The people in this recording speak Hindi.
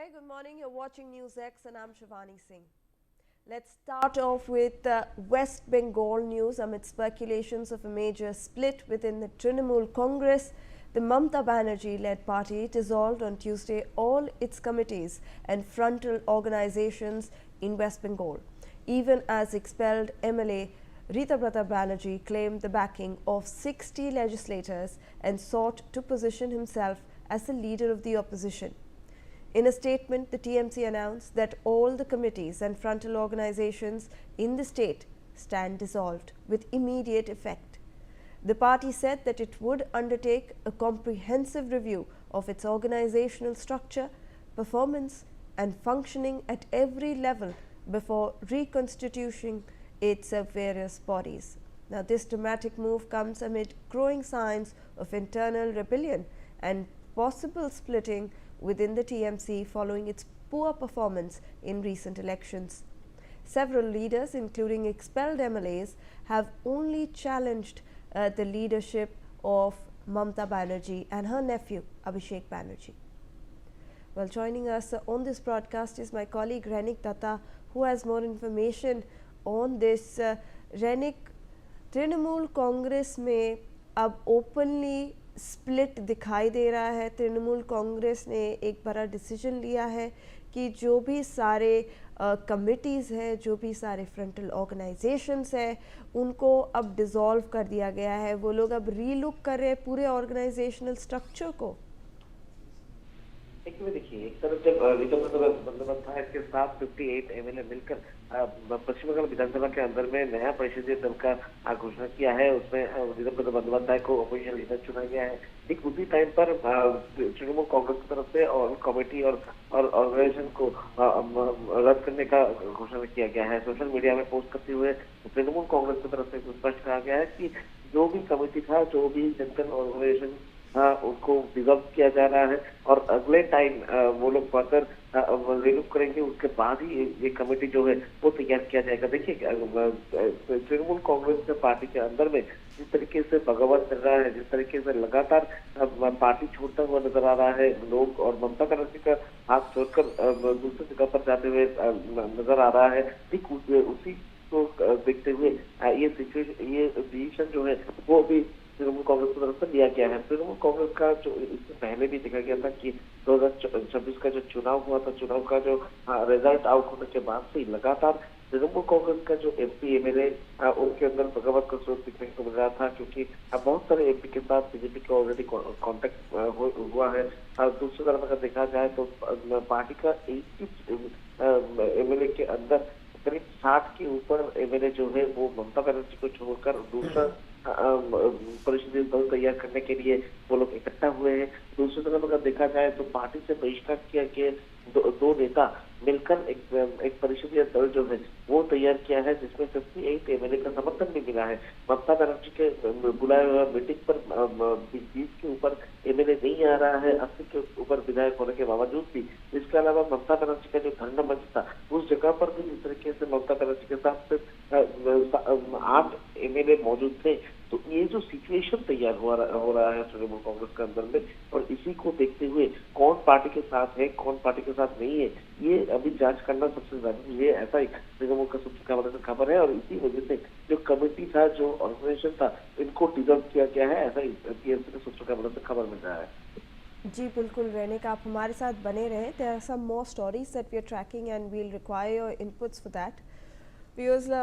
Very good morning. You're watching News X and I'm Shivani Singh. Let's start off with West Bengal news. Amid speculations of a major split within the Trinamool Congress, the Mamata Banerjee-led party dissolved on Tuesday all its committees and frontal organizations in West Bengal, even as expelled MLA Ritabrata Banerjee claimed the backing of 60 legislators and sought to position himself as the leader of the opposition. In a statement, the TMC announced that all the committees and frontal organizations in the state stand dissolved with immediate effect. The party said that it would undertake a comprehensive review of its organizational structure, performance and functioning at every level before reconstituting its various bodies. Now, this dramatic move comes amid growing signs of internal rebellion and possible splitting within the TMC following its poor performance in recent elections. Several leaders, including expelled MLAs, have only challenged the leadership of Mamata Banerjee and her nephew Abhishek Banerjee. Well, joining us on this broadcast is my colleague Renik Datta, who has more information on this. Renik, Trinamool Congress में अब ओपनली स्प्लिट दिखाई दे रहा है। तृणमूल कांग्रेस ने एक बड़ा डिसीजन लिया है कि जो भी सारे कमिटीज़ हैं, जो भी सारे फ्रंटल ऑर्गेनाइजेशंस हैं, उनको अब डिसॉल्व कर दिया गया है। वो लोग अब रीलुक कर रहे हैं पूरे ऑर्गेनाइजेशनल स्ट्रक्चर को। देखिए, एक तरफ जब ऋतुपर्णा बंदोपाध्याय के साथ 58 एमएलए मिलकर पश्चिम बंगाल विधानसभा के अंदर में नया परिषदीय दल का घोषणा किया है, उसमें ऋतुपर्णा बंदोपाध्याय को अपोजिशन लीडर चुना गया है। ठीक उसी टाइम पर तृणमूल कांग्रेस की तरफ से और कमेटी और ऑर्गेनाइजेशन को रद्द करने का घोषणा किया गया है। सोशल मीडिया में पोस्ट करते हुए तृणमूल कांग्रेस की तरफ से स्पष्ट कहा गया है कि जो भी कमेटी था, जो भी जनता ऑर्गेनाइजेशन उनको डिजॉल्व किया जा रहा है और अगले टाइम वो लोग फर्दर रिलूप करेंगे, उसके बाद ही ये कमेटी जो है वो तैयार किया जाएगा। देखिए, तृणमूल कांग्रेस के पार्टी के अंदर में जिस तरीके से बगावत चल रहा है, जिस तरीके से लगातार पार्टी छोड़ता हुआ नजर आ रहा है लोग, और ममता बनर्जी का हाथ छोड़कर दूसरी जगह पर जाते हुए नजर आ रहा है, ठीक उसी को देखते हुए ये डिसीजन जो है वो भी तृणमूल कांग्रेस की तरफ से लिया गया है। तृणमूल कांग्रेस का जो इससे पहले भी देखा गया था कि 2026 का जो चुनाव हुआ था, चुनाव का जो रिजल्ट आउट होने के बाद से लगातार तृणमूल कांग्रेस का जो एमपी एमएलए उनके अंदर बगावत का स्रोत दिखने को मिल रहा था, क्योंकि बहुत सारे एमपी के साथ बीजेपी का ऑलरेडी कॉन्टेक्ट हुआ है। दूसरी तरफ अगर देखा जाए तो पार्टी का 21 एमएलए के अंदर करीब 60 के ऊपर एमएलए जो है वो ममता बनर्जी को छोड़कर दूसरा परिषदीय दल तैयार करने के लिए वो लोग इकट्ठा हुए हैं। दूसरी तरफ अगर देखा जाए तो पार्टी से बहिष्कार किया गया दो नेता मिलकर एक परिषदीय दल जो है वो तैयार किया है, जिसमें 58 एमएलए का समर्थन भी मिला है। ममता बनर्जी के बुलाए हुए मीटिंग पर 20 के ऊपर एमएलए नहीं आ रहा है, 80 के ऊपर विधायक होने के बावजूद भी। इसके अलावा ममता बनर्जी का जो धरना मंच था उस जगह पर भी इस तरीके से ममता बनर्जी के साथ 8 एमएलए मौजूद थे। तो ये जो सिचुएशन तैयार हो रहा है तृणमूल कांग्रेस के अंदर में, और इसी को देखते हुए कौन पार्टी के साथ है, कौन पार्टी के साथ नहीं है, ये अभी जांच करना सबसे जरूरी है। ऐसा ही तृणमूल का सूत्र से खबर है, और इसी वजह से जो कमेटी था, जो ऑर्गेनाइजेशन था, इनको डिसॉल्व किया गया है, ऐसा ही टीएमसी के सूत्र से खबर मिल रहा है। जी बिल्कुल रेनिक, आप हमारे साथ बने रहें। There are some more stories that we are tracking and we will require your inputs for that. Viewers,